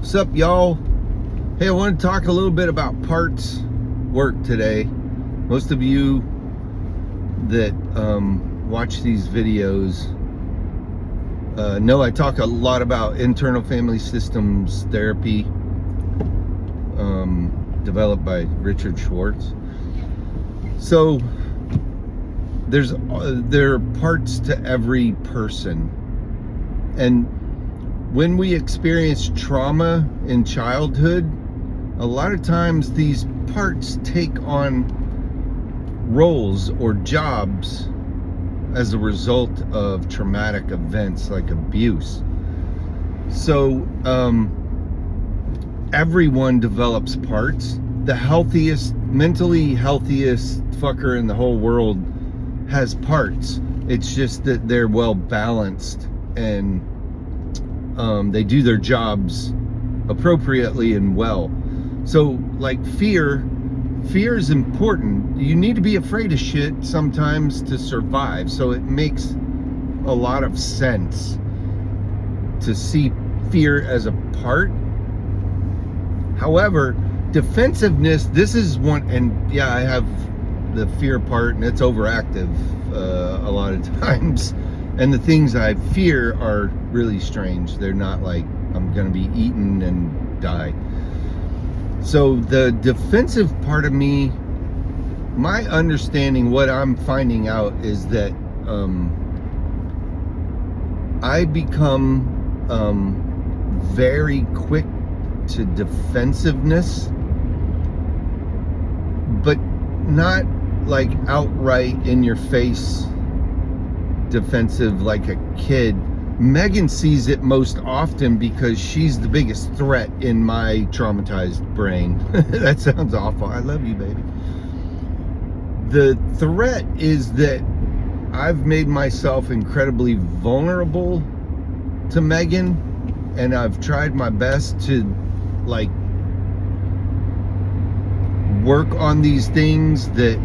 What's up, y'all? Hey, I want to talk a little bit about parts work today. Most of you that watch these videos know I talk a lot about internal family systems therapy, developed by Richard Schwartz. So there are parts to every person, and when we experience trauma in childhood, a lot of times these parts take on roles or jobs as a result of traumatic events like abuse. So everyone develops parts. The healthiest, mentally healthiest fucker in the whole world has parts. It's just that they're well balanced and they do their jobs appropriately and well. So like fear is important. You need to be afraid of shit sometimes to survive. So it makes a lot of sense to see fear as a part. However, defensive-ness, this is one, and yeah, I have the fear part, and it's overactive a lot of times. And the things I fear are really strange. They're not like I'm gonna be eaten and die. So the defensive part of me, my understanding, what I'm finding out is that I become very quick to defensiveness, but not like outright in your face defensive like a kid. Megan sees it most often because she's the biggest threat in my traumatized brain. That sounds awful. I love you, baby. The threat is that I've made myself incredibly vulnerable to Megan, and I've tried my best to like work on these things that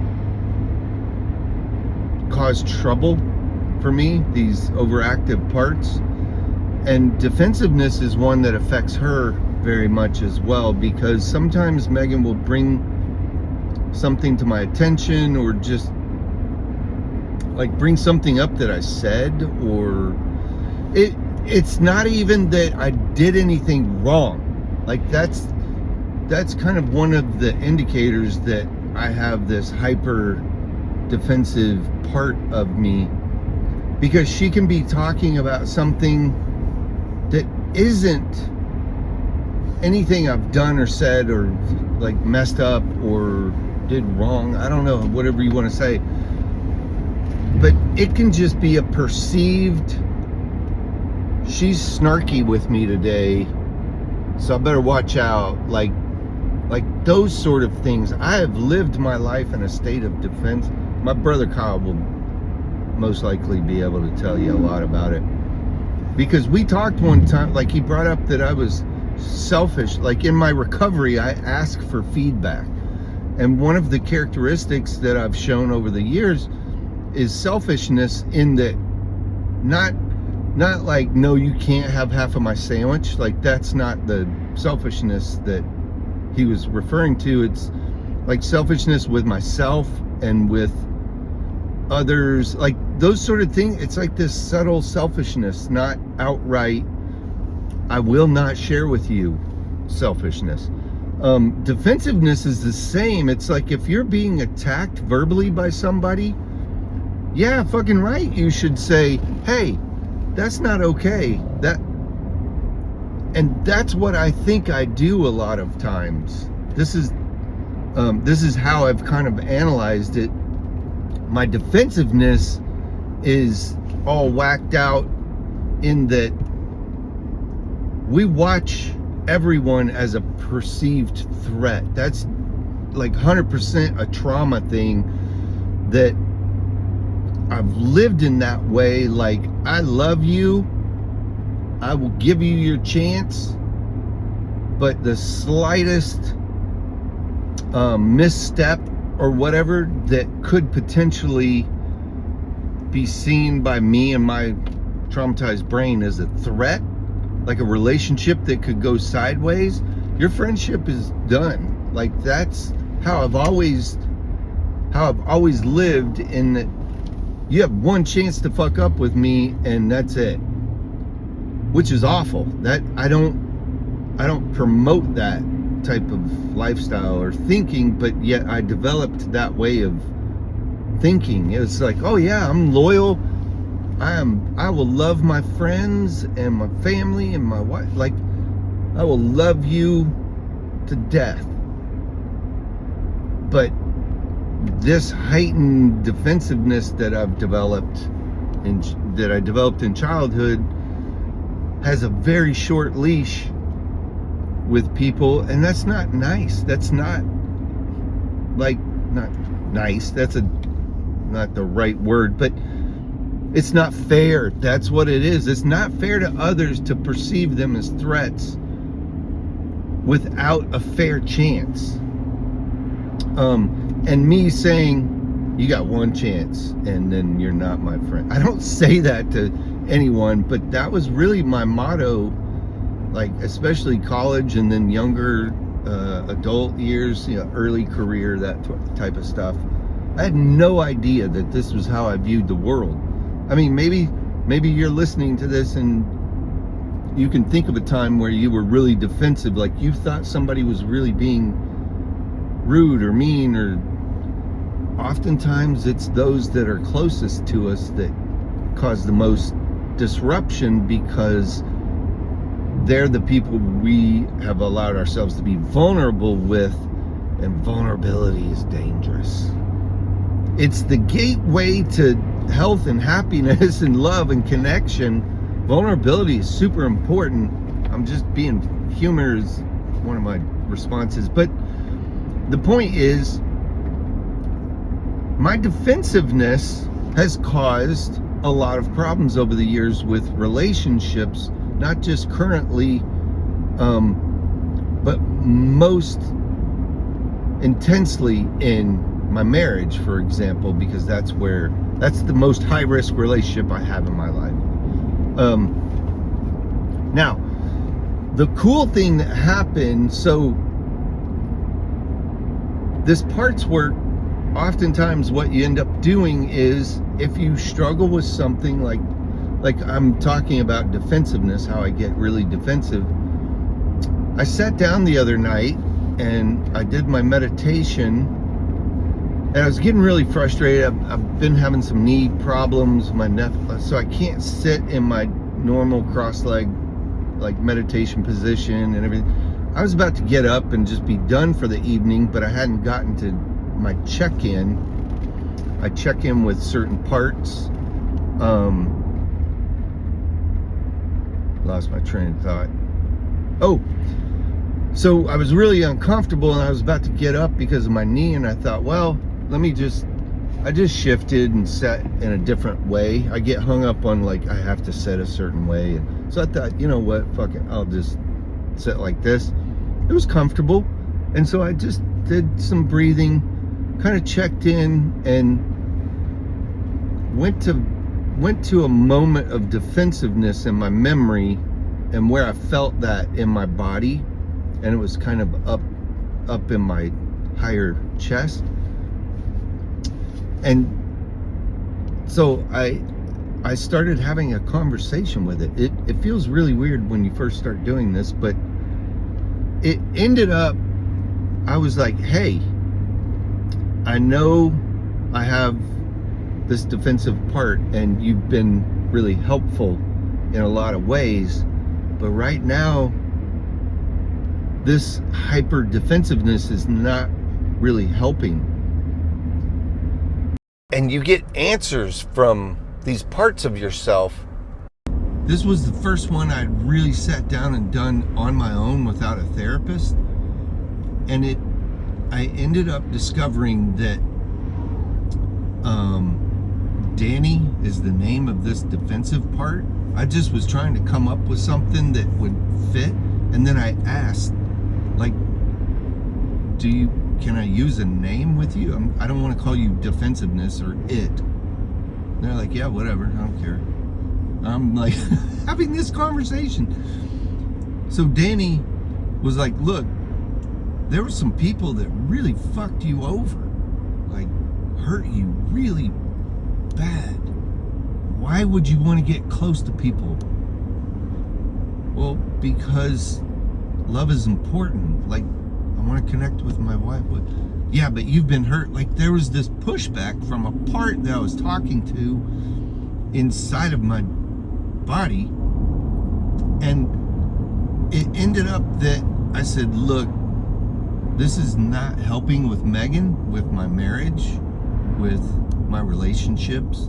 cause trouble for me, these overactive parts. And defensiveness is one that affects her very much as well, because sometimes Megan will bring something to my attention, or just like bring something up that I said, or it's not even that I did anything wrong. Like that's kind of one of the indicators that I have this hyper defensive part of me, because she can be talking about something that isn't anything I've done or said or like messed up or did wrong. I don't know, whatever you want to say. But it can just be a perceived, she's snarky with me today, so I better watch out. Like those sort of things. I have lived my life in a state of defense. My brother Kyle will most likely be able to tell you a lot about it, because we talked one time, like he brought up that I was selfish. Like in my recovery, I ask for feedback, and one of the characteristics that I've shown over the years is selfishness, in that not like, no, you can't have half of my sandwich. Like that's not the selfishness that he was referring to. It's like selfishness with myself and with others, like those sort of things. It's like this subtle selfishness, not outright I will not share with you selfishness. Defensiveness is the same. It's like if you're being attacked verbally by somebody, yeah, fucking right, you should say, hey, that's not okay. And that's what I think I do a lot of times. This is how I've kind of analyzed it. My defensiveness is all whacked out in that we watch everyone as a perceived threat. That's like 100% a trauma thing, that I've lived in that way. Like, I love you, I will give you your chance, but the slightest misstep or whatever that could potentially be seen by me and my traumatized brain as a threat, like a relationship that could go sideways, your friendship is done. Like, that's how I've always lived, in that you have one chance to fuck up with me and that's it, which is awful. That I don't promote that type of lifestyle or thinking, but yet I developed that way of thinking. It's like, oh yeah, I'm loyal. I will love my friends and my family and my wife. Like, I will love you to death. But this heightened defensiveness that I've developed, and that I developed in childhood, has a very short leash with people, and that's not nice. That's not nice. That's not the right word, but it's not fair. That's what it is. It's not fair to others to perceive them as threats without a fair chance. And me saying, you got one chance and then you're not my friend. I don't say that to anyone, but that was really my motto, like especially college and then younger adult years, early career, that type of stuff. I had no idea that this was how I viewed the world. I mean, maybe you're listening to this and you can think of a time where you were really defensive, like you thought somebody was really being rude or mean, or oftentimes it's those that are closest to us that cause the most disruption, because they're the people we have allowed ourselves to be vulnerable with, and vulnerability is dangerous. It's the gateway to health and happiness and love and connection. Vulnerability is super important. I'm just being humor is one of my responses, but the point is, my defensiveness has caused a lot of problems over the years with relationships, not just currently, but most intensely in my marriage, for example, because that's the most high risk relationship I have in my life. Now, the cool thing that happened, so this parts work, oftentimes what you end up doing is, if you struggle with something like I'm talking about defensiveness, how I get really defensive. I sat down the other night and I did my meditation, and I was getting really frustrated. I've been having some knee problems, so I can't sit in my normal cross-leg like meditation position and everything. I was about to get up and just be done for the evening, but I hadn't gotten to my check-in. I check in with certain parts. Lost my train of thought. Oh, so I was really uncomfortable and I was about to get up because of my knee, and I thought, well, I just shifted and sat in a different way. I get hung up on like I have to sit a certain way, and so I thought, you know what, fuck it, I'll just sit like this. It was comfortable, and so I just did some breathing, kind of checked in, and went to a moment of defensiveness in my memory, and where I felt that in my body, and it was kind of up in my higher chest. And so I started having a conversation with it. It feels really weird when you first start doing this, but it ended up, I was like, hey, I know I have this defensive part and you've been really helpful in a lot of ways, but right now this hyper defensiveness is not really helping. And you get answers from these parts of yourself. This was the first one I'd really sat down and done on my own without a therapist. And I ended up discovering that Danny is the name of this defensive part. I just was trying to come up with something that would fit. And then I asked, like, can I use a name with you? I don't want to call you defensiveness or it. And they're like, yeah, whatever, I don't care. I'm like having this conversation. So Danny was like, look, there were some people that really fucked you over, like hurt you really bad. Why would you want to get close to people? Well, because love is important. Like, I want to connect with my wife. Yeah, but you've been hurt. Like, there was this pushback from a part that I was talking to inside of my body. And it ended up that I said, look, this is not helping with Megan, with my marriage, with my relationships.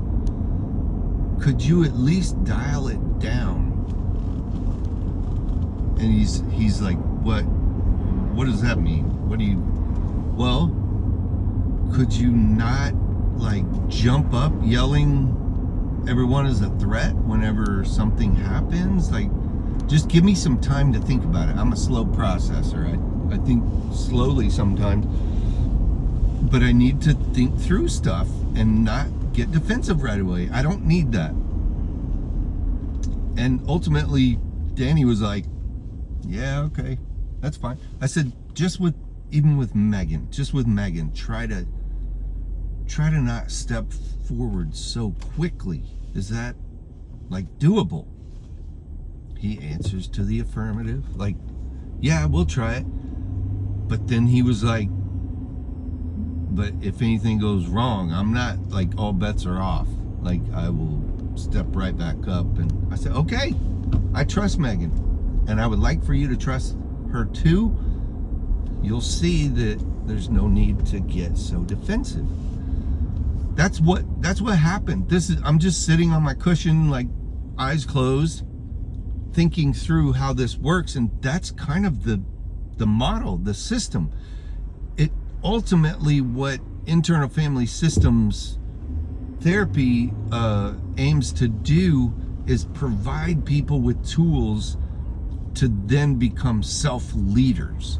Could you at least dial it down? And he's like, what does that mean? What do you, well, could you not like jump up yelling everyone is a threat whenever something happens? Like, just give me some time to think about it. I'm a slow processor. I think slowly sometimes, but I need to think through stuff and not get defensive right away. I don't need that. And ultimately, Danny was like, yeah, okay, that's fine. I said, even with Megan, try to not step forward so quickly. Is that like doable? He answers to the affirmative, like, yeah, we'll try it. But then he was like, but if anything goes wrong, I'm not like all bets are off. Like, I will step right back up. And I said, okay, I trust Megan, and I would like for you to trust her too. You'll see that there's no need to get so defensive. That's what happened. I'm just sitting on my cushion, like eyes closed, thinking through how this works, and that's kind of the model, the system. It ultimately, what internal family systems therapy aims to do is provide people with tools to then become self-leaders.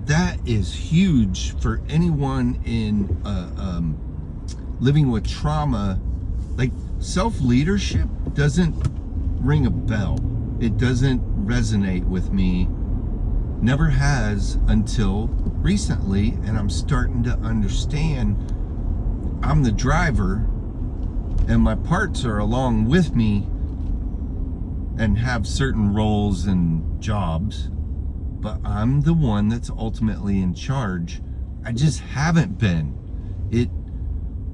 That is huge for anyone in living with trauma. Like, self-leadership doesn't ring a bell. It doesn't resonate with me. Never has until recently, and I'm starting to understand I'm the driver and my parts are along with me and have certain roles and jobs, but I'm the one that's ultimately in charge. I just haven't been.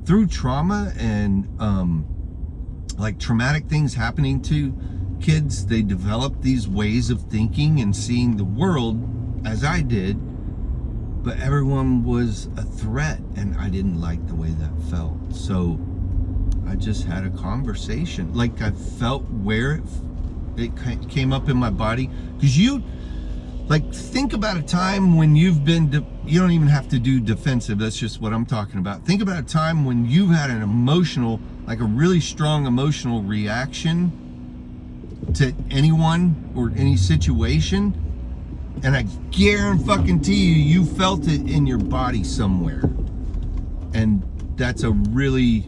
Through trauma and like traumatic things happening to kids, they develop these ways of thinking and seeing the world as I did, but everyone was a threat, and I didn't like the way that felt. So I just had a conversation. Like, I felt where it came up in my body. Because think about a time when you've been, you don't even have to do defensive, that's just what I'm talking about. Think about a time when you've had an emotional, like a really strong emotional reaction to anyone or any situation, and I guarantee you felt it in your body somewhere. And that's a really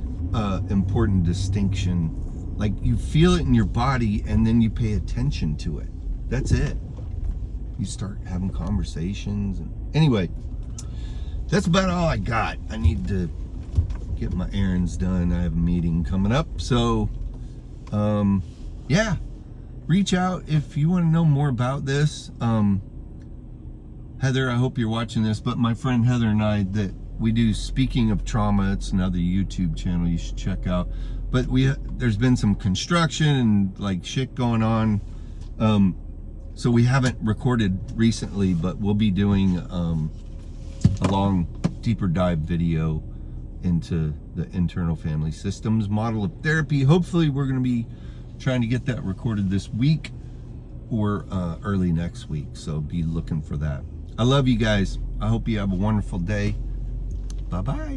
important distinction. Like, you feel it in your body and then you pay attention to it. That's it. You start having conversations. Anyway, that's about all I got. I need to get my errands done. I have a meeting coming up. So, yeah, reach out if you want to know more about this. Heather, I hope you're watching this, but my friend Heather and I, that we do Speaking of Trauma. It's another YouTube channel you should check out. But there's been some construction and like shit going on. So we haven't recorded recently, but we'll be doing a long, deeper dive video into the internal family systems model of therapy. Hopefully we're going to be trying to get that recorded this week or early next week. So be looking for that. I love you guys. I hope you have a wonderful day. Bye-bye.